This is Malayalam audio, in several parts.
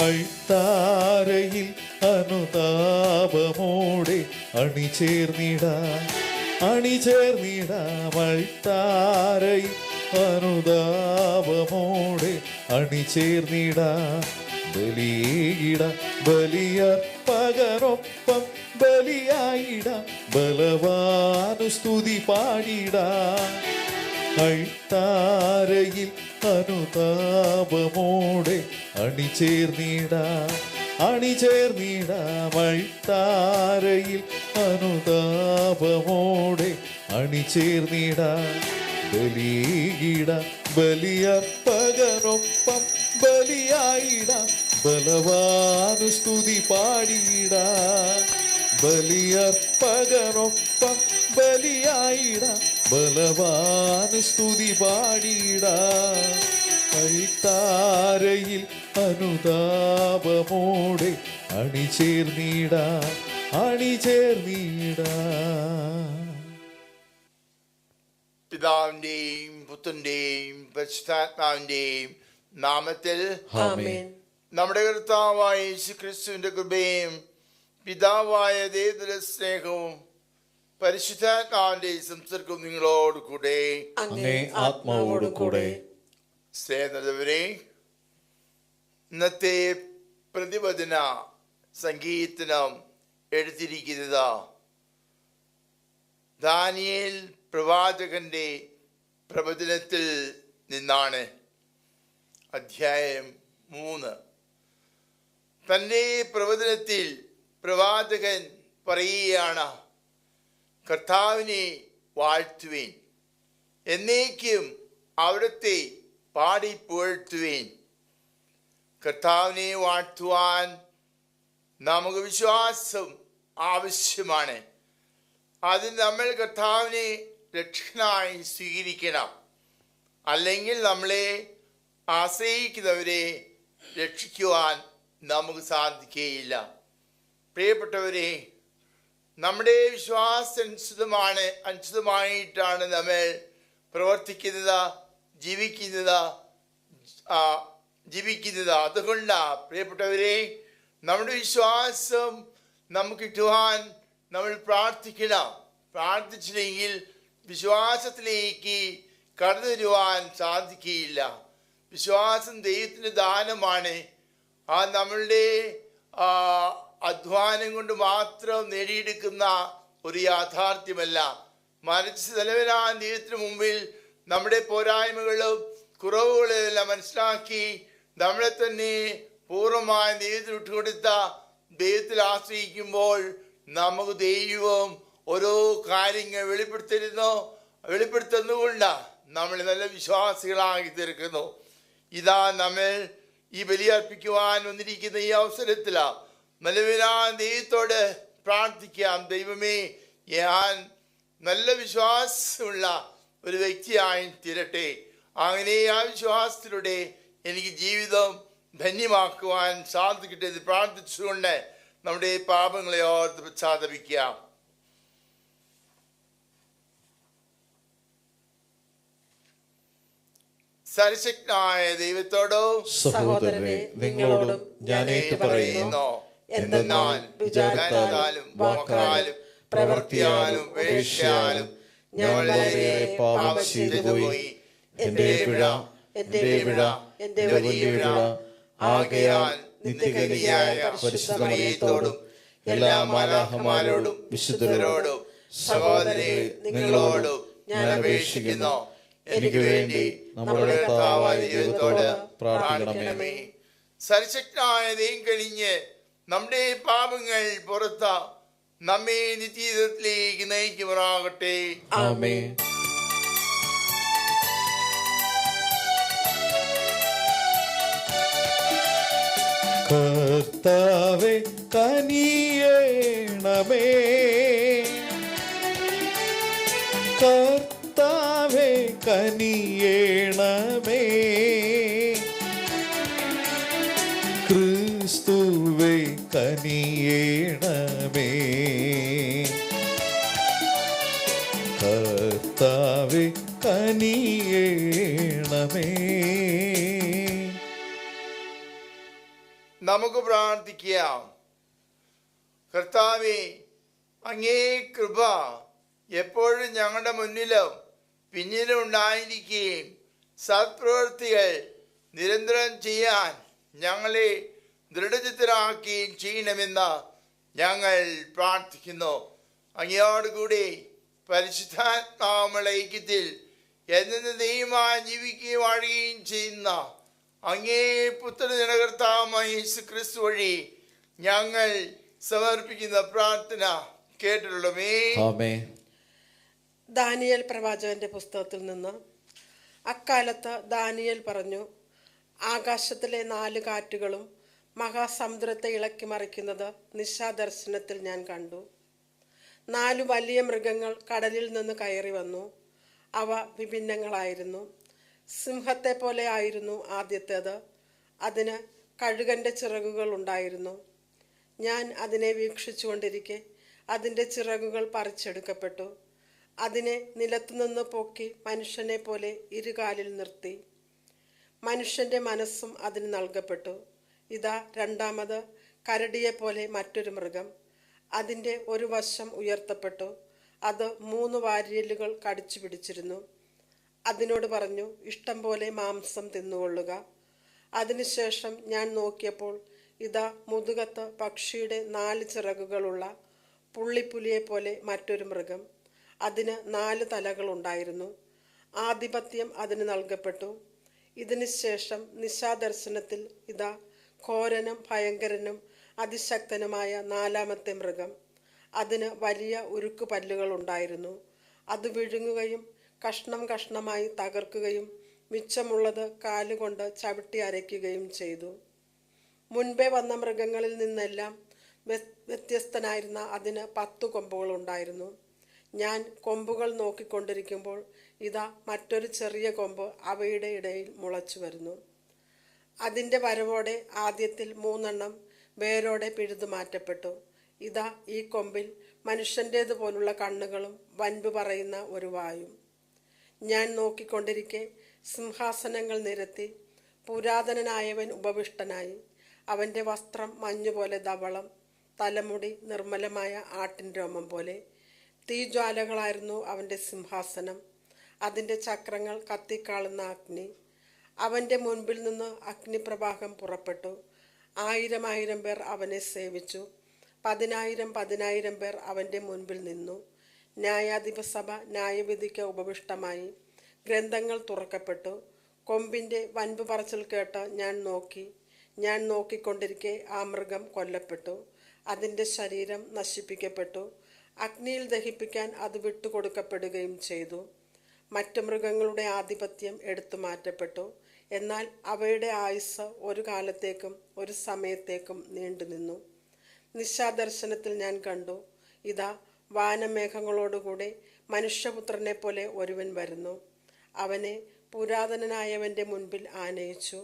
അൾത്താരയിൽ അനുതാപമോടെ അണിചേർന്നിടാം അൾത്താരയിൽ അനുതാപമോടെ അണിചേർന്നിടാം. ബലിയിടാം ബലിയർപ്പകനൊപ്പം ബലിയായിടാം ബലവാനുസ്തുതി പാടിടാം. അൾത്താരയിൽ അനുതാപമോടെ അണിചേർന്നിടാം അൾത്താരയിൽ അനുതാപമോടെ അണിചേർന്നിടാം. ബലിയിടാം ബലിയർപ്പകനൊപ്പം ബലിയായിടാം ബലവാനുസ്തുതി പാടിടാം. ബലിയർപ്പകനൊപ്പം ബലിയായിടാം ബലവാനുസ്തുതി പാടിടാം. അൾത്താരയിൽ അനുതാപമോടെ അണിചേർന്നിടാം. പിതാവിന്റെയും പുത്രന്റെയും പരിശുദ്ധാത്മാവിന്റെയും നാമത്തിൽ ആമേൻ. നമ്മുടെ കർത്താവായ യേശുക്രിസ്തുവിന്റെ കൃപയും പിതാവായ ദൈവത്തിന്റെ സ്നേഹവും പരിശുദ്ധാത്മാവിന്റെ സംസർഗവും നിങ്ങളോട് കൂടെ അങ്ങേ ആത്മാവോട് കൂടെ. സ്നേഹിതരെ, ഇന്നത്തെ പ്രതിവചന സംഗീതനം എഴുതിയിരിക്കുന്നത് ദാനിയേൽ പ്രവാചകന്റെ പ്രവചനത്തിൽ നിന്നാണ്. അധ്യായം 3. തൻ്റെ പ്രവചനത്തിൽ പ്രവാചകൻ പറയുകയാണ്, കർത്താവിനെ വാഴ്ത്തുവേൻ, എന്നേക്കും അവിടുത്തെ പാടി പുകഴ്ത്തുവേൻ. കർത്താവിനെ വാഴ്ത്തുവാൻ നമുക്ക് വിശ്വാസം ആവശ്യമാണ്. അതിന് നമ്മൾ കർത്താവിനെ രക്ഷകനായി സ്വീകരിക്കണം. അല്ലെങ്കിൽ നമ്മളെ ആശ്രയിക്കുന്നവരെ രക്ഷിക്കുവാൻ നമുക്ക് സാധിക്കുകയില്ല. പ്രിയപ്പെട്ടവരെ, നമ്മുടെ വിശ്വാസാനുസൃതമായിട്ടാണ് നമ്മൾ പ്രവർത്തിക്കുന്നത്, ജീവിക്കുന്നത്. അതുകൊണ്ടാണ് പ്രിയപ്പെട്ടവരെ, നമ്മുടെ വിശ്വാസം നമുക്ക് കിട്ടുവാൻ നമ്മൾ പ്രാർത്ഥിക്കണം. പ്രാർത്ഥിച്ചില്ലെങ്കിൽ വിശ്വാസത്തിലേക്ക് കടന്നു വരുവാൻ സാധിക്കുകയില്ല. വിശ്വാസം ദൈവത്തിൻ്റെ ദാനമാണ്. നമ്മളുടെ അധ്വാനം കൊണ്ട് മാത്രം നേടിയെടുക്കുന്ന ഒരു യാഥാർത്ഥ്യമല്ല. മറിച്ച് നിലവിലാൻ ദൈവത്തിന് മുമ്പിൽ നമ്മുടെ പോരായ്മകളും കുറവുകളും എല്ലാം മനസ്സിലാക്കി നമ്മളെ തന്നെ പൂർണ്ണമായ ദൈവത്തിൽ വിട്ടുകൊടുത്ത ദൈവത്തിൽ ആശ്രയിക്കുമ്പോൾ നമുക്ക് ദൈവം ഓരോ കാര്യങ്ങൾ വെളിപ്പെടുത്തുന്നുകൊണ്ട് നമ്മൾ നല്ല വിശ്വാസികളാക്കി തീർക്കുന്നു. ഇതാ നമ്മൾ ഈ ബലിയർപ്പിക്കുവാൻ വന്നിരിക്കുന്ന ഈ അവസരത്തിലാണ് നിലവിലാൻ ദൈവത്തോട് പ്രാർത്ഥിക്കാം, ദൈവമേ, ഞാൻ നല്ല വിശ്വാസമുള്ള ഒരു വ്യക്തിയായി തീരട്ടെ. അങ്ങനെ ആ വിശ്വാസത്തിലൂടെ എനിക്ക് ജീവിതം ധന്യമാക്കുവാൻ സാധിക്കട്ടെ എന്ന് പ്രാർത്ഥിച്ചുകൊണ്ട് നമ്മുടെ പാപങ്ങളെ ഓർത്ത് പശ്ചാത്തപിക്കാം. സർവശക്തനായ ദൈവത്തോടോ സഹോദരനെ നിങ്ങളോടും ഞാൻ പറയുന്നു, എന്തെന്നാൽ വിചാരത്താലും വാക്കാലും പ്രവൃത്തിയാലും വേശ്യാലും ഞാൻ പാപം ചെയ്തുപോയി. എന്റെ പിഴ എന്റെ വലിയ പിഴ. ആകയാൽ നിത്യകന്യയായ പരിശുദ്ധ മറിയത്തോടും എല്ലാ മാലാഖമാരോടും വിശുദ്ധരോടും സഹോദരനെ നിങ്ങളോടും ഞാൻ അപേക്ഷിക്കുന്നു, എനിക്ക് വേണ്ടി നമ്മുടെ കർത്താവായ ദൈവത്തോട് പ്രാർത്ഥിക്കണമേ. സർവശക്തനായ ദൈവം കഴിഞ്ഞ് നമ്മുടെ പാപങ്ങൾ പുറത്ത നമ്മെ നിത്യജീവിതത്തിലേക്ക് നയിക്കുമാറാകട്ടെ. ആമേൻ. കർത്താവേ കനിയേണമേ, കർത്താവേ കനിയേണമേ, ക്രിസ്തുവേ കനിയേണമേ, കർത്താവേ കനിയേണമേ. നമുക്ക് പ്രാർത്ഥിക്കാം. കർത്താവേ, അങ്ങേ കൃപ എപ്പോഴും ഞങ്ങളുടെ മുന്നിലും പിന്നിലും ഉണ്ടായിരിക്കുകയും സത്പ്രവൃത്തികൾ നിരന്തരം ചെയ്യാൻ ഞങ്ങളെ ദൃഢചിത്തരാക്കുകയും ചെയ്യണമെന്ന് ഞങ്ങൾ പ്രാർത്ഥിക്കുന്നു. അങ്ങയോടുകൂടി പരിശുദ്ധാത്മാവുള്ള ഐക്യത്തിൽ എന്നേക്കുമായി ജീവിക്കുകയും വാഴുകയും ചെയ്യുന്ന അങ്ങേ പുത്രന്റെ കർത്താവായ യേശു ക്രിസ്തു വഴി ഞങ്ങൾ സമർപ്പിക്കുന്ന പ്രാർത്ഥന കേട്ടിട്ടുള്ളമേ. ദാനിയേൽ പ്രവാചകന്റെ പുസ്തകത്തിൽ നിന്ന്. അക്കാലത്ത് ദാനിയേൽ പറഞ്ഞു, ആകാശത്തിലെ 4 കാറ്റുകളും മഹാസമുദ്രത്തെ ഇളക്കി മറിക്കുന്നത് നിശാദർശനത്തിൽ ഞാൻ കണ്ടു. 4 വലിയ മൃഗങ്ങൾ കടലിൽ നിന്ന് കയറി വന്നു. അവ വിഭിന്നങ്ങളായിരുന്നു. സിംഹത്തെ പോലെ ആയിരുന്നു ആദ്യത്തേത്. അതിന് കഴുകന്റെ ചിറകുകൾ ഉണ്ടായിരുന്നു. ഞാൻ അതിനെ വീക്ഷിച്ചുകൊണ്ടിരിക്കെ അതിൻ്റെ ചിറകുകൾ പറിച്ചെടുക്കപ്പെട്ടു. അതിനെ നിലത്തുനിന്ന് പൊക്കി മനുഷ്യനെ പോലെ ഇരുകാലിൽ നിർത്തി. മനുഷ്യന്റെ മനസ്സും അതിന് നൽകപ്പെട്ടു. ഇതാ, രണ്ടാമത് കരടിയെപ്പോലെ മറ്റൊരു മൃഗം. അതിൻ്റെ ഒരു വശം ഉയർത്തപ്പെട്ടു. അത് 3 വാരിയലുകൾ കടിച്ചു പിടിച്ചിരുന്നു. അതിനോട് പറഞ്ഞു, ഇഷ്ടം പോലെ മാംസം തിന്നുകൊള്ളുക. അതിനുശേഷം ഞാൻ നോക്കിയപ്പോൾ ഇതാ, മുതുകത്ത് പക്ഷിയുടെ 4 ചിറകുകളുള്ള പുള്ളിപ്പുലിയെപ്പോലെ മറ്റൊരു മൃഗം. അതിന് 4 തലകളുണ്ടായിരുന്നു. ആധിപത്യം അതിന് നൽകപ്പെട്ടു. ഇതിനു ശേഷം നിശാദർശനത്തിൽ ഇതാ, ഘോരനും ഭയങ്കരനും അതിശക്തനുമായ 4ാമത്തെ മൃഗം. അതിന് വലിയ ഉരുക്കു പല്ലുകൾ ഉണ്ടായിരുന്നു. അത് വിഴുങ്ങുകയും കഷ്ണം കഷ്ണമായി തകർക്കുകയും മിച്ചമുള്ളത് കാലുകൊണ്ട് ചവിട്ടി അരയ്ക്കുകയും ചെയ്തു. മുൻപേ വന്ന മൃഗങ്ങളിൽ നിന്നെല്ലാം വ്യത്യസ്തനായിരുന്ന അതിന് 10 കൊമ്പുകളുണ്ടായിരുന്നു. ഞാൻ കൊമ്പുകൾ നോക്കിക്കൊണ്ടിരിക്കുമ്പോൾ ഇതാ, മറ്റൊരു ചെറിയ കൊമ്പ് അവയുടെ ഇടയിൽ മുളച്ചു വരുന്നു. അതിൻ്റെ വരവോടെ ആദ്യത്തിൽ 3 വേരോടെ പിഴുതു മാറ്റപ്പെട്ടു. ഇതാ, ഈ കൊമ്പിൽ മനുഷ്യൻ്റേതുപോലുള്ള കണ്ണുകളും വൻപ് പറയുന്ന ഒരു വായും. ഞാൻ നോക്കിക്കൊണ്ടിരിക്കെ സിംഹാസനങ്ങൾ നിരത്തി പുരാതനനായവൻ ഉപവിഷ്ടനായി. അവൻ്റെ വസ്ത്രം മഞ്ഞുപോലെ ധവളം, തലമുടി നിർമ്മലമായ ആട്ടിൻ രോമം പോലെ. തീജ്വാലകളായിരുന്നു അവൻ്റെ സിംഹാസനം. അതിൻ്റെ ചക്രങ്ങൾ കത്തിക്കാളുന്ന അഗ്നി. അവൻ്റെ മുൻപിൽ നിന്ന് അഗ്നിപ്രവാഹം പുറപ്പെട്ടു. 1000 പേർ അവനെ സേവിച്ചു. 10,000 പേർ അവൻ്റെ മുൻപിൽ നിന്നു. ന്യായാധിപസഭ ന്യായവിധിക്ക് ഉപവിഷ്ടമായി. ഗ്രന്ഥങ്ങൾ തുറക്കപ്പെട്ടു. കൊമ്പിൻ്റെ വൻപ് പറച്ചിൽ കേട്ട് ഞാൻ നോക്കിക്കൊണ്ടിരിക്കെ ആ മൃഗം കൊല്ലപ്പെട്ടു. അതിൻ്റെ ശരീരം നശിപ്പിക്കപ്പെട്ടു. അഗ്നിയിൽ ദഹിപ്പിക്കാൻ അത് വിട്ടുകൊടുക്കപ്പെടുകയും ചെയ്തു. മറ്റു മൃഗങ്ങളുടെ ആധിപത്യം എടുത്തു മാറ്റപ്പെട്ടു. എന്നാൽ അവയുടെ ആയുസ് ഒരു കാലത്തേക്കും ഒരു സമയത്തേക്കും നീണ്ടുനിന്നു. നിശാദർശനത്തിൽ ഞാൻ കണ്ടു, ഇതാ, വാനമേഘങ്ങളോടുകൂടെ മനുഷ്യപുത്രനെ പോലെ ഒരുവൻ വരുന്നു. അവനെ പുരാതനനായവൻ്റെ മുൻപിൽ ആനയിച്ചു.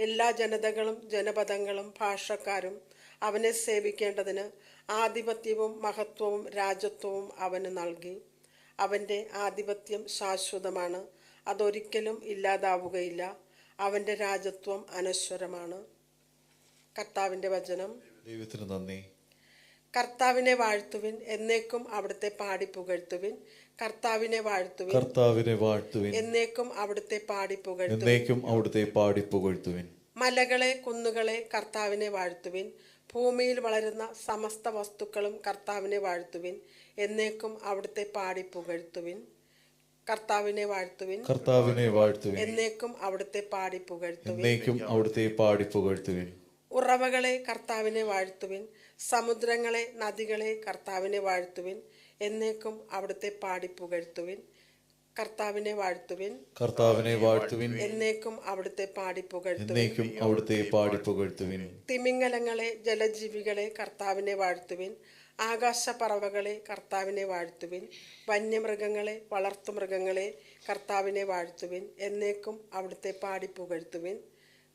എല്ലാ ജനതകളും ജനപദങ്ങളും ഭാഷക്കാരും അവനെ സേവിക്കേണ്ടതിന് ആധിപത്യവും മഹത്വവും രാജത്വവും അവന് നൽകി. അവൻ്റെ ആധിപത്യം ശാശ്വതമാണ്. അതൊരിക്കലും ഇല്ലാതാവുകയില്ല. അവൻ്റെ രാജത്വം അനശ്വരമാണ്. കർത്താവിൻ്റെ വചനം. ദൈവത്തിന് നന്ദി. കർത്താവിനെ വാഴ്ത്തുവിൻ, എന്നേക്കും അവിടുത്തെ പാടി പുകഴ്ത്തുവിൻ. കർത്താവിനെ വാഴ്ത്തുവിൻ, കർത്താവിനെ വാഴ്ത്തുവിൻ, എന്നേക്കും അവിടുത്തെ പാടി പുകഴ്ത്തുവിൻ. എന്നേക്കും അവിടുത്തെ പാടി പുകഴ്ത്തുവിൻ. മലകളെ കുന്നുകളെ കർത്താവിനെ വാഴ്ത്തുവിൻ. ഭൂമിയിൽ വളരുന്ന സമസ്ത വസ്തുക്കളും കർത്താവിനെ വാഴ്ത്തുവിൻ. എന്നേക്കും അവിടുത്തെ പാടി പുകഴ്ത്തുവിൻ. കർത്താവിനെ വാഴ്ത്തുവിൻ, കർത്താവിനെ വാഴ്ത്തുവിൻ, എന്നേക്കും അവിടുത്തെ പാടി പുകഴ്ത്തുവിൻ. എന്നേക്കും അവിടുത്തെ പാടി പുകഴ്ത്തുവിൻ. ഉറവകളെ കർത്താവിനെ വാഴ്ത്തുവിൻ. സമുദ്രങ്ങളെ നദികളെ കർത്താവിനെ വാഴ്ത്തുവിൻ. എന്നേക്കും അവിടുത്തെ പാടി പുകഴ്ത്തുവിൻ. കർത്താവിനെ വാഴ്ത്തുവിൻ, കർത്താവിനെ വാഴ്ത്തുവിൻ, എന്നേക്കും അവിടുത്തെ പാടി പുകഴ്ത്തുവിൻ. എന്നേക്കും അവിടുത്തെ പാടി പുകഴ്ത്തുവിൻ. തിമിംഗലങ്ങളെ ജലജീവികളെ കർത്താവിനെ വാഴ്ത്തുവിൻ. ആകാശപ്പറവകളെ കർത്താവിനെ വാഴ്ത്തുവിൻ. വന്യമൃഗങ്ങളെ വളർത്തുമൃഗങ്ങളെ കർത്താവിനെ വാഴ്ത്തുവിൻ. എന്നേക്കും അവിടുത്തെ പാടി പുകഴ്ത്തുവിൻ.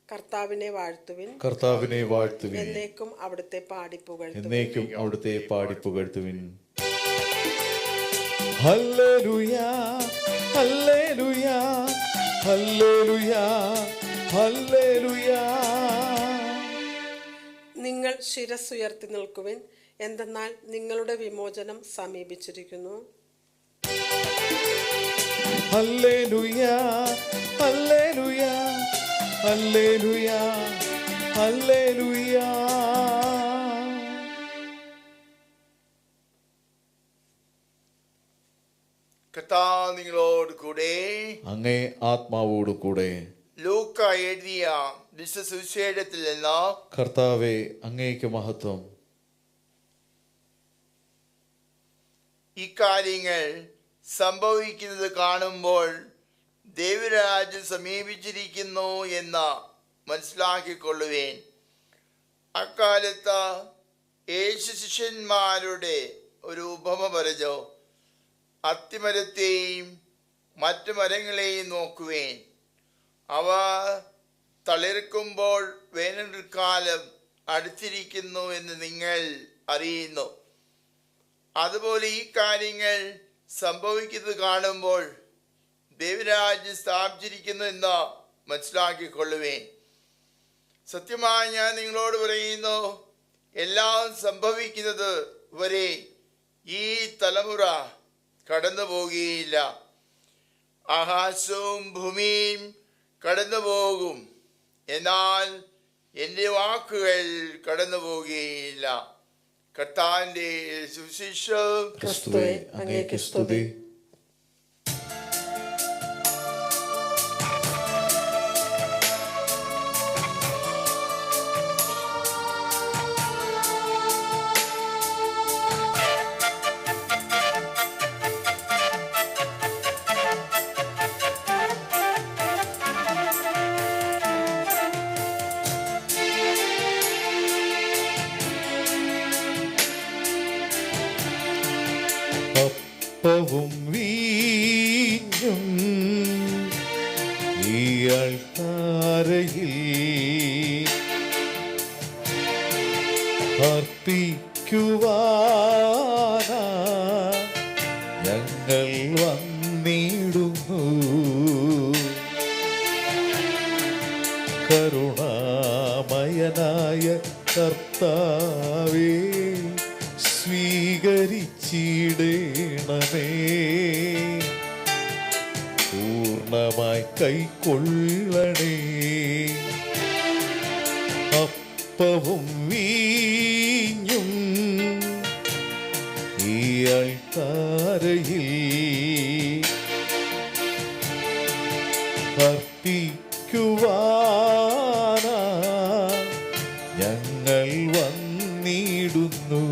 കർത്താവിനെ വാഴ്ത്തുവിൻ, കർത്താവിനെ വാഴ്ത്തുവിൻ, എന്നേക്കും അവിടുത്തെ പാടി പുകഴ്ത്തുവിൻ. എന്നേക്കും അവിടുത്തെ പാടി പുകഴ്ത്തുവിൻ. ഹല്ലേലൂയാ ഹല്ലേലൂയാ ഹല്ലേലൂയാ ഹല്ലേലൂയാ. നിങ്ങൾ ശിരസ്സുയർത്തി നിൽക്കുവിൻ, എന്തെന്നാൽ നിങ്ങളുടെ വിമോചനം സമീപിച്ചിരിക്കുന്നു. ഹല്ലേലൂയ ഹല്ലേലൂയ ഹല്ലേലൂയ ഹല്ലേലൂയ. കർത്താവ് നിങ്ങളോട് കൂടെ. അങ്ങേ ആത്മാവോടും കൂടെ. ലൂക്ക എഴുതിയ സുവിശേഷത്തിൽ നിന്ന്. കർത്താവേ, അങ്ങേക്ക് മഹത്വം. ഇക്കാര്യങ്ങൾ സംഭവിക്കുന്നത് കാണുമ്പോൾ ദൈവരാജ്യം സമീപിച്ചിരിക്കുന്നു എന്ന് മനസ്സിലാക്കിക്കൊള്ളുവേൻ. അക്കാലത്ത് യേശു ശിഷ്യന്മാരുടെ ഒരു ഉപമ പറഞ്ഞു. അത്തിമരത്തെയും മറ്റു മരങ്ങളെയും നോക്കുവേൻ. അവ തളിർക്കുമ്പോൾ വേനൽക്കാലം അടുത്തിരിക്കുന്നു എന്ന് നിങ്ങൾ അറിയുന്നു. അതുപോലെ ഈ കാര്യങ്ങൾ സംഭവിക്കുന്നത് കാണുമ്പോൾ ദൈവരാജ്യം സ്ഥാപിച്ചിരിക്കുന്നു എന്ന് മനസ്സിലാക്കിക്കൊള്ളുവേൻ. സത്യമായി ഞാൻ നിങ്ങളോട് പറയുന്നു, എല്ലാം സംഭവിക്കുന്നത് വരെ ഈ തലമുറ കടന്നു പോകുകയില്ല. ആകാശവും ഭൂമിയും കടന്നു പോകും, എന്നാൽ എൻ്റെ വാക്കുകൾ കടന്നു പോകുകയില്ല. കർത്താവിന്റെ സുവിശേഷം. ക്രിസ്തുവേ, അങ്ങേക്ക് സ്തുതി. അപ്പവും വീഞ്ഞും ഈ അൾത്താരയിൽ അർപ്പിക്കുവാനാ ഞങ്ങൾ വന്നിടുന്നു. കരുണാമയനായ കർത്താവേ, സ്വീകരിച്ചിടണമേ. പൂർണ്ണമായി കൈക്കൊള്ളണേ. അപ്പവും വീഞ്ഞും ഈ അൾത്താരയിൽ അർപ്പിക്കുവാനാ ഞങ്ങൾ വന്നിടുന്നു.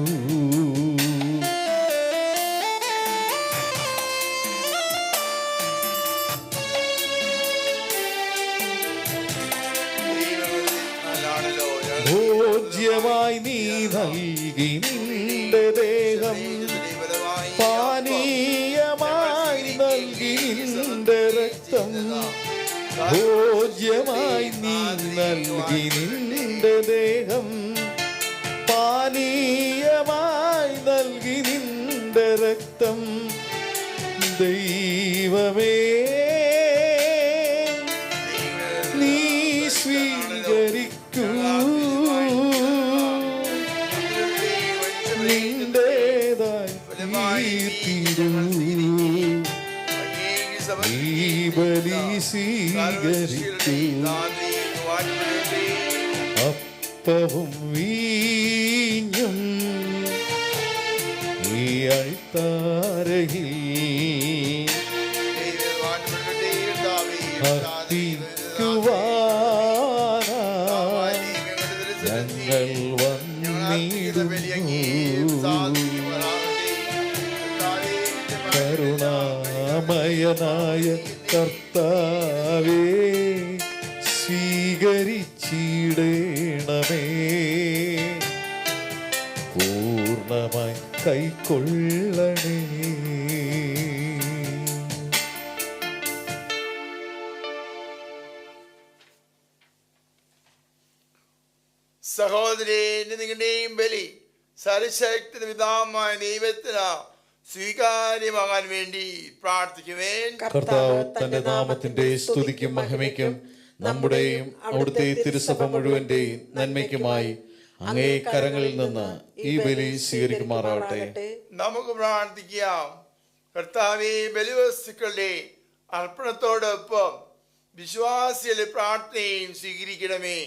ഭോജ്യമായി നീ നൽകി നിന്റെ ദേഹം, പാനീയമായി നൽകി നിന്റെ രക്തം. ഭോജ്യമായി നീ നൽകി നിന്റെ ദേഹം, പാനീയമായി നൽകി നിന്റെ രക്തം. ദൈവമേ, നീ സ്വീകരിക്കൂ. നിന്റേതായി തീർത്തിടൂ. ഈ ബലി സ്വീകരിക്കൂ. അപ്പവും വീഞ്ഞും ഈ അൾത്താരയിൽ അർപ്പിക്കുവാനാ ഞങ്ങൾ വന്നിടുന്നു. കരുണാമയനായ കർത്താവേ, സ്വീകരിച്ചിടണമേ. പൂർണ്ണമായി കൈക്കൊള്ളണേ. സഹോദരേ, നിങ്ങളുടെയും ബലി സർവശക്തി പിതാവായ ദൈവത്തിന് സ്വീകാര്യമാകാൻ വേണ്ടി പ്രാർത്ഥിക്കുവേൻ. കർത്താവ് തന്റെ നാമത്തിന്റെ സ്തുതിക്കും മഹിമയ്ക്കും നമ്മുടെയും അവിടുത്തെ തിരുസഭ മുഴുവന്റെയും നന്മയ്ക്കുമായി അങ്ങേ കരങ്ങളിൽ നിന്ന് ഈ ബലി സ്വീകരിക്കുമാറാകട്ടെ. നമുക്ക് പ്രാർത്ഥിക്കാം. കർത്താവേ, ബലിവസ്തുക്കളുടെ അർപ്പണത്തോടൊപ്പം വിശ്വാസികളുടെ പ്രാർത്ഥനയും സ്വീകരിക്കണമേ.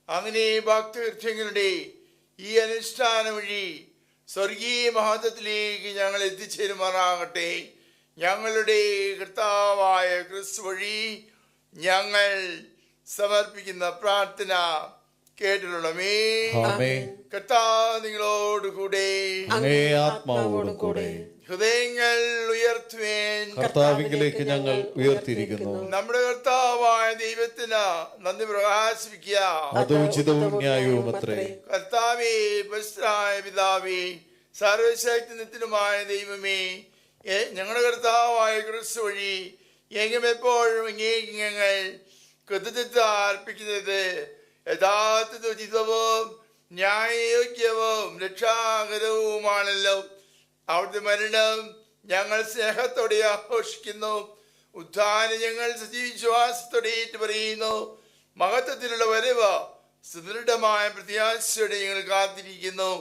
അങ്ങനെ ഭക്തകൃത്യങ്ങളുടെ ഈ അനുഷ്ഠാനം വഴി സ്വർഗീയ മഹത്വത്തിലേക്ക് ഞങ്ങൾ എത്തിച്ചേരുമാറാകട്ടെ. ഞങ്ങളുടെ കർത്താവായ ക്രിസ്തു വഴി ഞങ്ങൾ സമർപ്പിക്കുന്ന പ്രാർത്ഥന കേട്ടിട്ടുള്ളമേ. കർത്താവ് നിങ്ങളോടുകൂടെ, അങ്ങേ ആത്മാവോടും കൂടെ. ഹൃദയങ്ങൾ ഉയർത്തുവേൻ. കർത്താവിലേക്ക് ഞങ്ങൾ ഉയർത്തിയിരിക്കുന്നു. നമ്മുടെ കർത്താവായ ദൈവത്തിന് നന്ദി പ്രകാശിപ്പിക്കുക. അത് ഉചിതവും ന്യായവും അത്രേ. കർത്താവേ, പരിശുദ്ധനായ പിതാവേ, സർവശക്തനുമായ ദൈവമേ, ഞങ്ങളുടെ കർത്താവായ ക്രിസ്തു വഴി എങ്ങും എപ്പോഴും ഇങ്ങേക്ക് ഞങ്ങൾ കൃതജ്ഞത അർപ്പിക്കുന്നത് യഥാർത്ഥ ഉചിതവും ന്യായയോഗ്യവും രക്ഷാകരവുമാണല്ലോ. അവിടുത്തെ മരണം ഞങ്ങൾ സ്നേഹത്തോടെ ആഘോഷിക്കുന്നു. ഉദ്ധാനം ഞങ്ങൾ സജീവിശ്വാസത്തോടെ ഏറ്റുപറയുന്നു. മഹത്വത്തിലുള്ള വരവ് സുദൃഢമായ പ്രത്യാശയോടെ ഞങ്ങൾ കാത്തിരിക്കുന്നു.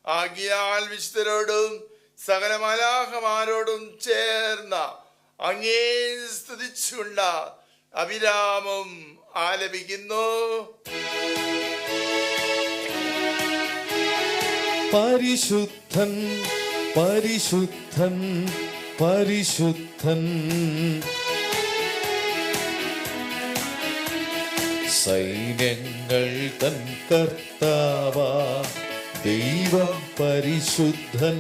ആകിയാൽ വിശുദ്ധരോടും സകല മാലാഖമാരോടും ചേർന്ന അങ്ങേ സ്തുതിച്ചുകൊണ്ട് അഭിരാമം ആലപിക്കുന്നു. പരിശുദ്ധൻ പരിശുദ്ധൻ പരിശുദ്ധൻ, സൈന്യങ്ങൾ തൻ കർത്താവാ ദൈവം പരിശുദ്ധൻ.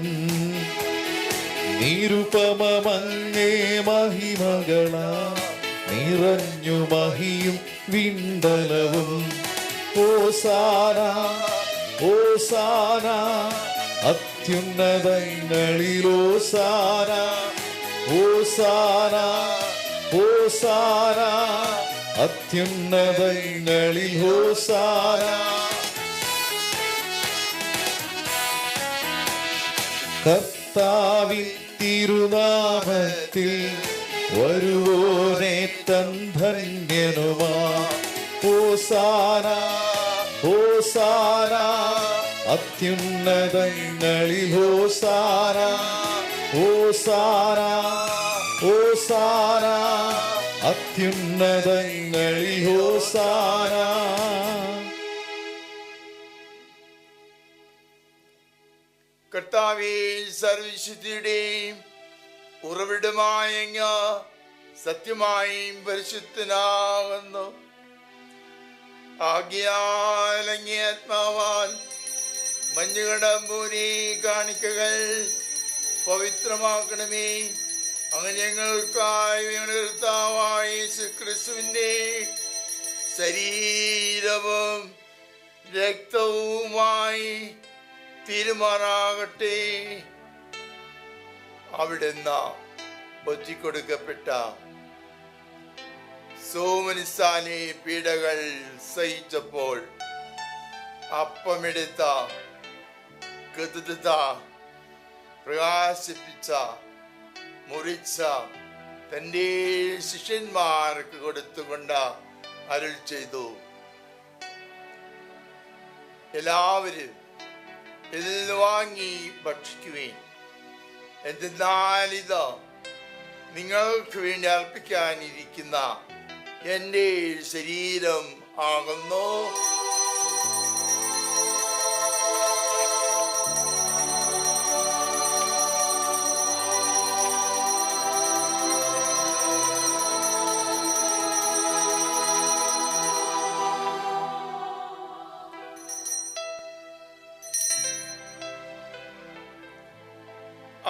നിരുപമമങ്ങേ മഹിമകളാ നിറഞ്ഞു മഹിയും വിണ്ടലവും. ഓസാന ഓസാന അത്യുന്നതങ്ങളിൽ ഓസാന. ഓസാന ഓസാന അത്യുന്നതങ്ങളിൽ ഓസാന. കർത്താവിൻ തിരുനാമത്തിൽ വരുവോനെ തൻ ധന്യനുമാ. ഓസാന ഓസാന അത്യുന്നതങ്ങളിൽ ഓസാന. ഓസാന ഓസാന അത്യുന്നതങ്ങളിൽ ഓസാന. കർത്താവേ, സർവവിശുദ്ധിയുടെയും ഉറവിടമായ അങ്ങ് സത്യമായും പരിശുദ്ധനാകുന്നു. ആകയാൽ അങ്ങേ ആത്മാവാൽ മഞ്ഞുകടമ്പൂരി കാണിക്കകൾ പവിത്രമാക്കണമേ. അങ്ങനെ ഞങ്ങൾക്കായി ഞങ്ങളുടെ കർത്താവായ യേശുക്രിസ്തുവിന്റെ ശരീരവും രക്തവുമായി തീരുമാറാകട്ടെ. അവിടുന്ന് ഒറ്റിക്കൊടുക്കപ്പെട്ട സോമനിസ്ഥാനി പീഡകൾ സഹിച്ചപ്പോൾ അപ്പമെടുത്ത കൃതജ്ഞത പ്രകാശിപ്പിച്ച മുറിച്ച തൻ്റെ ശിഷ്യന്മാർക്ക് കൊടുത്തുകൊണ്ട് അരുൾ ചെയ്തു, എല്ലാവരും ഇതിൽ നിന്ന് വാങ്ങി ഭക്ഷിക്കുവേൻ. എന്തെന്നാൽ ഇത് നിങ്ങൾക്ക് വേണ്ടി അർപ്പിക്കാനിരിക്കുന്ന എൻ്റെ ശരീരം ആകുന്നു.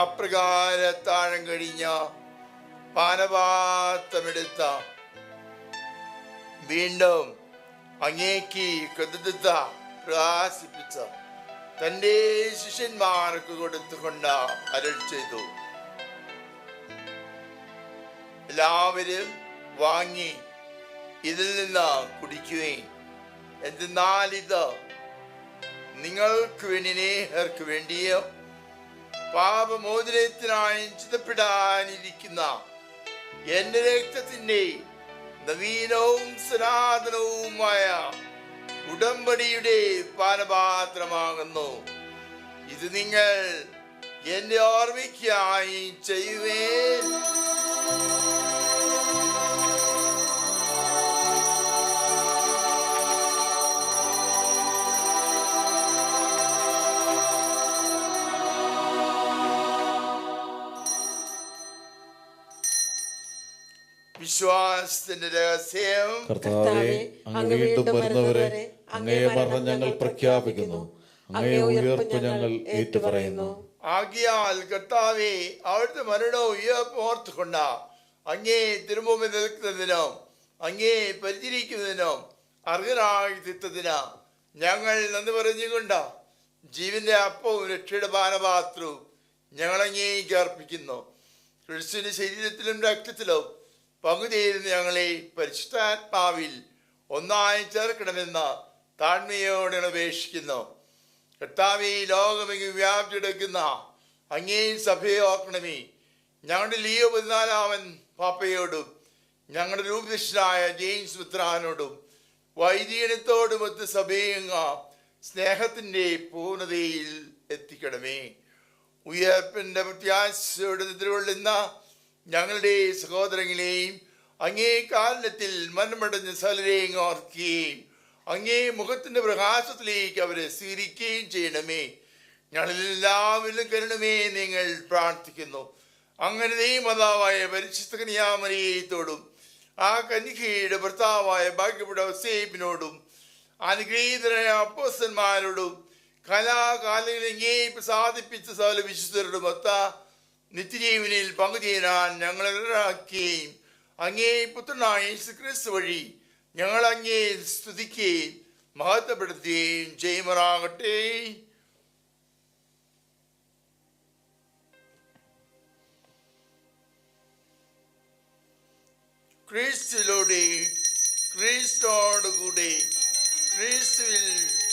അപ്രകാരത്താഴം കഴിഞ്ഞ പാനപാത്രമെടുത്ത വീണ്ടും അങ്ങേക്ക് കൃതജ്ഞത പ്രകാശിപ്പിച്ച തൻ്റെ ശിഷ്യന്മാർക്ക് കൊടുത്തുകൊണ്ട് അരുൾ ചെയ്തു, എല്ലാവരും വാങ്ങി ഇതിൽ നിന്ന് കുടിക്കുകയും. എന്തെന്നാൽ ഇത് നിങ്ങൾക്ക് വേണ്ടി നേഹർക്ക് വേണ്ടിയോ പാപമോചനത്തിനായി ചിതപ്പെടാനിരിക്കുന്ന എന്റെ രക്തത്തിന്റെ നവീനവും സനാതനവുമായ ഉടമ്പടിയുടെ പാനപാത്രമാകുന്നു. ഇത് നിങ്ങൾ എന്റെ ഓർമ്മയ്ക്കായി ചെയ്യുവേൻ. വിശ്വാസത്തിന്റെ രഹസ്യം. കർത്താവേ, അങ്ങ് വീണ്ടും വരുന്നവരെ അങ്ങയെ മരണം ഞങ്ങൾ പ്രഖ്യാപിക്കുന്നു, അങ്ങയെ ഉയർപ്പ് ഞങ്ങൾ ഏറ്റുപറയുന്നു. ആകിയാൽ കർത്താവേ, അവിടുത്തെ മരണവും ഉയർപ്പ് ഓർത്തുകൊണ്ട അങ്ങേ തിരുമുമ്പിൽ നിൽക്കുന്നതിനും അങ്ങേ പരിചരിക്കുന്നതിനും അർഹരായി തീർത്തതിന് ഞങ്ങൾ നന്ദി പറഞ്ഞുകൊണ്ട് ജീവന്റെ അപ്പവും രക്ഷയുടെ പാനപാത്രവും ഞങ്ങൾ അങ്ങേക്ക് അർപ്പിക്കുന്നു. ക്രിസ്തുവിന്റെ ശരീരത്തിലും രക്തത്തിലും പങ്കുചേരുന്ന ഞങ്ങളെ പരിശുദ്ധാത്മാവിൽ ഒന്നായി ചേർക്കണമെന്ന് താഴ്മയോടെ അപേക്ഷിക്കുന്നു. കർത്താവേ, ലോകമെങ്ങും വ്യാപിച്ചെടുക്കുന്ന അങ്ങേ സഭയെ ഓർക്കണമേ. ഞങ്ങളുടെ ലിയോ 14 പാപ്പയോടും ഞങ്ങളുടെ രൂപദർശനായ ജെയിംസ് മിത്രാനോടും വൈദികനത്തോടും ഒത്ത് സഭയെ സ്നേഹത്തിന്റെ പൂർണ്ണതയിൽ എത്തിക്കണമേ. ഉയർപ്പിന്റെ പ്രത്യാശയോടെ നിദ്രകൊള്ളുന്ന ഞങ്ങളുടെ സഹോദരങ്ങളെയും അങ്ങേ കാരണത്തിൽ മരണമടഞ്ഞ സകലരെയും ഓർക്കുകയും അങ്ങേ മുഖത്തിന്റെ പ്രകാശത്തിലേക്ക് അവരെ സ്വീകരിക്കുകയും ചെയ്യണമേ. ഞങ്ങളെല്ലാവരിലും കരുണമേ നിങ്ങൾ പ്രാർത്ഥിക്കുന്നു. അങ്ങനെ ദൈവമാതാവായ പരിശുദ്ധ കന്യാമറിയത്തോടും ആ കന്യകയുടെ ഭർത്താവായ ഭാഗ്യപ്പെട്ട ഔസേപ്പിനോടും അനുഗ്രഹീതരായ അപ്പോസ്തലന്മാരോടും കലാകാലങ്ങളിൽ അങ്ങേ പ്രസാദിപ്പിച്ച സകല വിശുദ്ധരോടും ഒത്ത നിത്യജീവനിൽ പങ്കുചേരാൻ ഞങ്ങളെല്ലാക്കുകയും അങ്ങേ പുത്രനായ യേശുക്രിസ്തു വഴി ഞങ്ങൾ അങ്ങേ സ്തുതിക്കുകയും മഹത്വപ്പെടുത്തുകയും ചെയ്യുമാറാകട്ടെ. ക്രിസ്തുവിലൂടെ, ക്രിസ്തുവോടുകൂടെ, ക്രിസ്തുവിൽ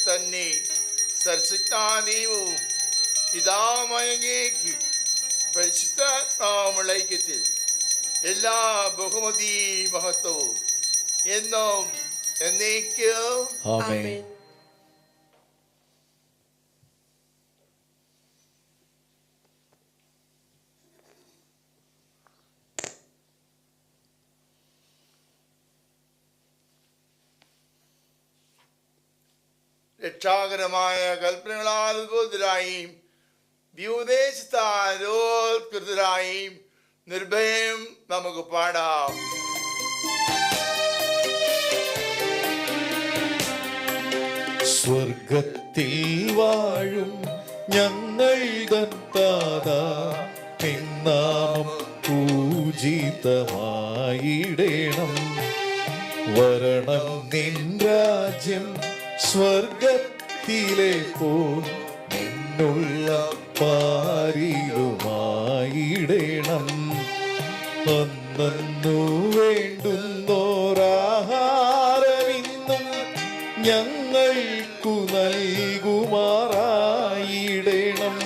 തന്നെ സർവശക്തദൈവവും പിതാവായ അങ്ങേക്ക് പരിശുദ്ധാത്മാവുമുള്ള ഐക്യത്തിൽ എല്ലാ ബഹുമതി മഹത്വവും എന്നും എന്നേക്കും ആമേൻ. രക്ഷാകരമായ കൽപ്പനകളാൽ ഉദ്ബോധിതരായും വ്യൂദേശത്താരോത്കൃതരായും നിർഭയം നമുക്ക് പാടാം. സ്വർഗത്തിൽ വാഴും ഞങ്ങൾ ദത്താതാ, നിൻ നാമം പൂജിതമായിടേണം. വരണം നിൻ രാജ്യം സ്വർഗത്തിലെ പോൽ നിന്നുള്ള പാരിലുമായിടേണം. അന്നു വേണ്ടുന്നോരാഹാരമിന്നും ഞങ്ങൾക്കു നൽകുമാറായിടേണം.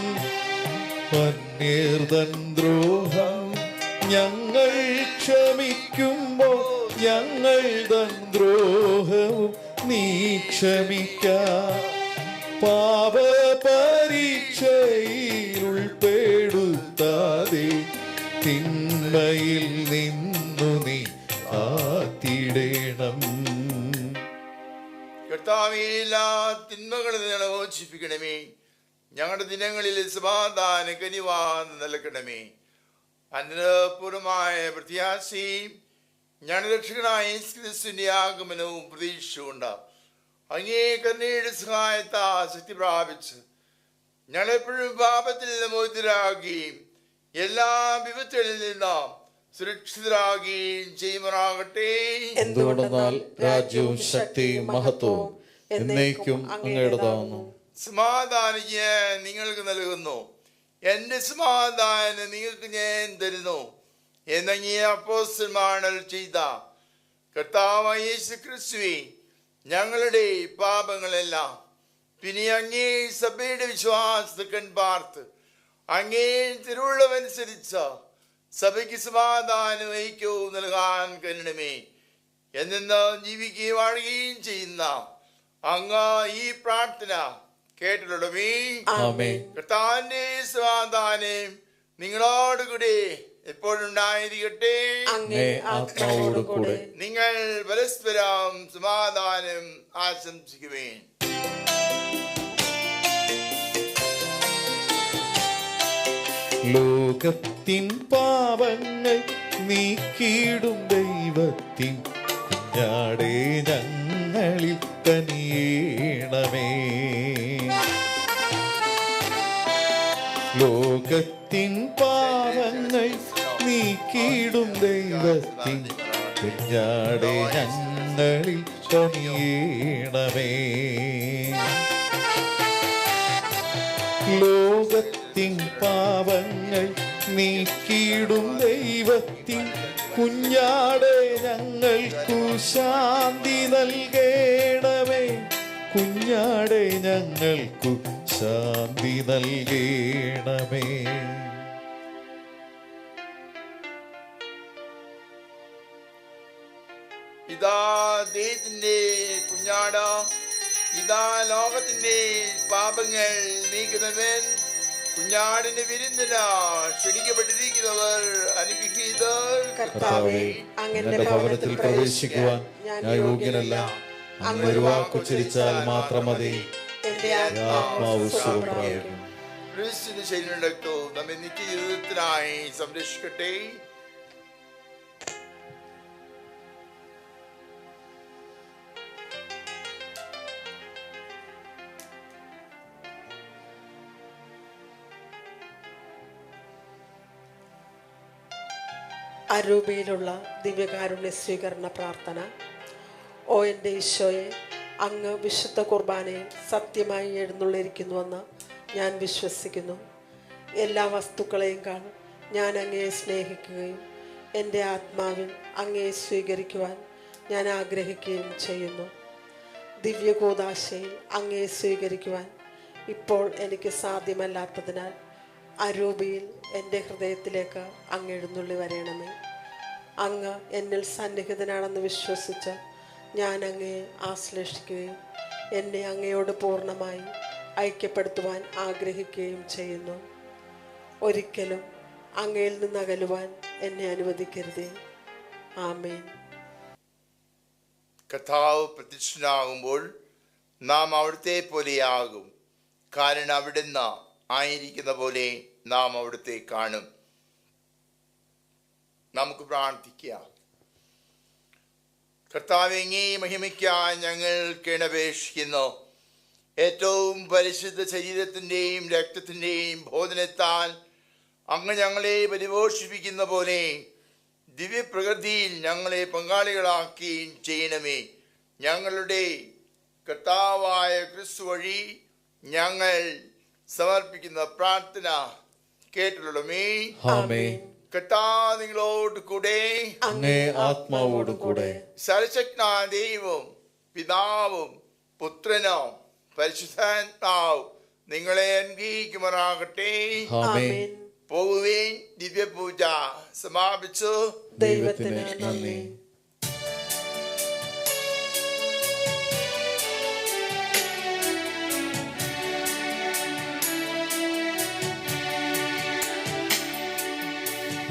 അന്യർതൻ ദ്രോഹം ഞങ്ങൾ ക്ഷമിക്കുമ്പോൾ ഞങ്ങൾ തൻ ദ്രോഹവും നീ ക്ഷമിക്ക. പാപപരീക്ഷയിൽ ഉൾപ്പെടുത്താതെ തിന്മയിൽ നിന്നു നീ കാത്തിടേണം. കർത്താവേ, എല്ലാ തിന്മകളിൽ നിന്ന് മോചിപ്പിക്കണമേ. ഞങ്ങളുടെ ദിനങ്ങളിൽ സമാധാന കനിവാൻ നൽകണമേ. അനന്തപൂർവമായ പ്രത്യാശയും ഞങ്ങളുടെ രക്ഷകനായ യേശുക്രിസ്തുവിന്റെ ആഗമനവും പ്രതീക്ഷയുണ്ട്. അങ്ങേ കരുണയുടെ സഹായത്താ ശക്തി പ്രാപിച്ച് ഞങ്ങളെപ്പോഴും പാപത്തിൽ നിന്ന് മോചിതരാകുകയും എല്ലാ വിപത്തുകളിൽ നിന്നും സുരക്ഷിതരാകുകയും ചെയ്യുമാറാകട്ടെ. എന്തുകൊണ്ടെന്നാൽ രാജ്യവും ശക്തിയും മഹത്വവും എന്നേക്കും അങ്ങയുടേതാവുന്നു. സമാധാനം ഞാൻ നിങ്ങൾക്ക് നൽകുന്നു, എന്റെ സമാധാനം നിങ്ങൾക്ക് ഞാൻ തരുന്നു എന്നങ്ങേ അപ്പോസ്തലന്മാർ ചെയ്ത കർത്താവായ യേശുക്രിസ്തുവേ, ഞങ്ങളുടെ പാപങ്ങളെല്ലാം പിന്നെ അങ്ങേ സഭയുടെ വിശ്വാസത്തെ കൺപാർത്ത് അങ്ങേ തിരുവുള്ളമനുസരിച്ച സഭയ്ക്ക് സമാധാനം ഐക്യവും നൽകാൻ കരുണമേ. എന്നെന്ന് ജീവിക്കുകയും വാഴുകയും ചെയ്യുന്ന അങ്ങ് ഈ പ്രാർത്ഥന കേട്ടിട്ടുള്ളവേ. ആമേൻ. കർത്താവിന്റെ സമാധാനം നിങ്ങളോടുകൂടി എപ്പോഴുണ്ടായിരിക്കട്ടെ. അങ്ങേ ആത്മാവോട് കൂടെ. നിങ്ങൾ പരസ്പരം സമാധാനം ആശംസിക്കുവേൻ. ലോകത്തിൻ പാപങ്ങൾ നീക്കിയിടും ദൈവത്തിൻ കുഞ്ഞാടേ ഞങ്ങളിൽ കനിയേണമേ. ലോകത്തിൻ പാപങ്ങൾ നീക്കിയിടും ദൈവത്തിൻ കുഞ്ഞാടേ ഞങ്ങളിൽ കനിയേണമേ. ലോകത്തിൻ പാപങ്ങൾ നീക്കിയിടും ദൈവത്തിൻ കുഞ്ഞാടേ ഞങ്ങൾക്കു ശാന്തി നൽകേണമേ. കുഞ്ഞാടേ ഞങ്ങൾക്കു ശാന്തി നൽകേണമേ. ഇതാ ദൈവത്തിന്റെ കുഞ്ഞാട, ഇതാ ലോകത്തിന്റെ പാപങ്ങൾ നീക്കുന്നവൻ. കുഞ്ഞാടിന് വിരുന്നിന് ക്ഷണിക്കപ്പെട്ടിരിക്കുന്നവർ അനുഗ്രഹീതർ. കർത്താവേ, അങ്ങയുടെ ഭവനത്തിൽ പ്രവേശിക്കുവാൻ ഞാൻ യോഗ്യനല്ല. അങ്ങ് ഒരു വാക്കുച്ചരിച്ചാൽ മാത്രം മതി, എന്റെ ആത്മാവ് സുഖം പ്രാപിക്കും. ക്രിസ്തുവിന്റെ ശരീരം നമ്മെ നിത്യജീവിതത്തിനായി സംരക്ഷിക്കട്ടെ. അരൂപയിലുള്ള ദിവ്യകാരുണ്യ സ്വീകരണ പ്രാർത്ഥന. ഓ എൻ്റെ ഈശോയെ, അങ്ങ് വിശുദ്ധ കുർബാനയിൽ സത്യമായി എഴുന്നള്ളിരിക്കുന്നുവെന്ന് ഞാൻ വിശ്വസിക്കുന്നു. എല്ലാ വസ്തുക്കളെയും ഞാൻ അങ്ങയെ സ്നേഹിക്കുകയും എൻ്റെ ആത്മാവിൽ അങ്ങയെ സ്വീകരിക്കുവാൻ ഞാൻ ആഗ്രഹിക്കുകയും ചെയ്യുന്നു. ദിവ്യകൂദാശയിൽ അങ്ങയെ സ്വീകരിക്കുവാൻ ഇപ്പോൾ എനിക്ക് സാധ്യമല്ലാത്തതിനാൽ അരൂപിയിൽ എൻ്റെ ഹൃദയത്തിലേക്ക് അങ്ങ് എഴുന്നള്ളി വരണമേ. അങ്ങ് എന്നിൽ സന്നിഹിതനാണെന്ന് വിശ്വസിച്ച് ഞാൻ അങ്ങയെ ആശ്ലേഷിക്കുകയും എന്നെ അങ്ങയോട് പൂർണ്ണമായി ഐക്യപ്പെടുത്തുവാൻ ആഗ്രഹിക്കുകയും ചെയ്യുന്നു. ഒരിക്കലും അങ്ങയിൽ നിന്ന് അകലുവാൻ എന്നെ അനുവദിക്കരുതേ. ആമേൻ. കർത്താവ് പ്രത്യക്ഷനാകുമ്പോൾ നാം അവിടുത്തെ പോലെയാകും. കാരണം അവിടുന്ന് ആയിരിക്കുന്ന പോലെ നാം അവിടുത്തെ കാണും. നമുക്ക് പ്രാർത്ഥിക്കാം. കർത്താവേ, അങ്ങേ മഹിമയ്ക്കായി ഞങ്ങൾ കേണപേക്ഷിക്കുന്നു. ഏറ്റവും പരിശുദ്ധ ശരീരത്തിൻ്റെയും രക്തത്തിൻ്റെയും ബോധനത്താൽ അങ്ങ് ഞങ്ങളെ പരിപോഷിപ്പിക്കുന്ന പോലെ ദിവ്യപ്രകൃതിയിൽ ഞങ്ങളെ പങ്കാളികളാക്കുകയും ചെയ്യണമേ. ഞങ്ങളുടെ കർത്താവായ ക്രിസ്തു വഴി ഞങ്ങൾ സമർപ്പിക്കുന്ന പ്രാർത്ഥന കേട്ടിട്ടുള്ളമേ. ആമേൻ. കർത്താവ് നിങ്ങളോട് കൂടെ, അങ്ങേ ആത്മാവോട് കൂടെ. സർവശക്തനായ ദൈവവും പിതാവും പുത്രനും പരിശുദ്ധാത്മാവും നിങ്ങളെ അനുഗ്രഹിക്കുമാറാകട്ടെ. ആമേൻ. പോകുവേൻ. ദിവ്യപൂജ സമാപിച്ചു. ദൈവത്തിന് നന്ദി.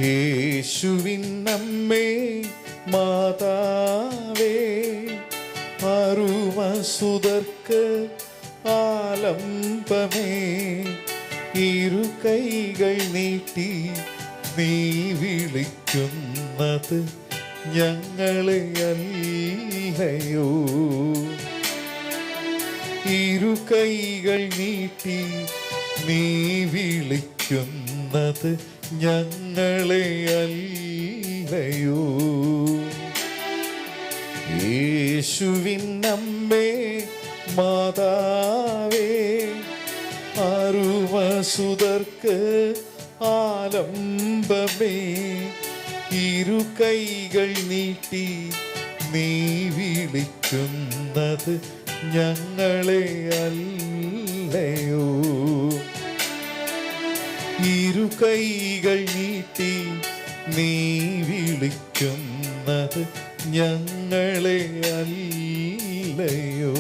യേശുവിൻ അമ്മേ മാതാവേ, അരുമസുതർക്ക് ആലംബമേ, ഇരു കൈകൾ നീട്ടി നീ വിളിക്കുന്നത് ഞങ്ങളെ അല്ലയോ. ഇരു കൈകൾ നീട്ടി നീ വിളിക്കുന്നത് ഞങ്ങളെ അല്ലയോ. യേശുവിൻ അമ്മേ മാതാവേ, അരുമസുതർക്ക് ആലംബമേ, ഇരു കൈകൾ നീട്ടി നീ വിളിക്കുന്നത് ഞങ്ങളെ അല്ലയോ. ഇരു കൈകൾ നീട്ടി നീ വിളിക്കുന്നത് ഞങ്ങളെ അല്ലയോ. ഇല്ലയോ.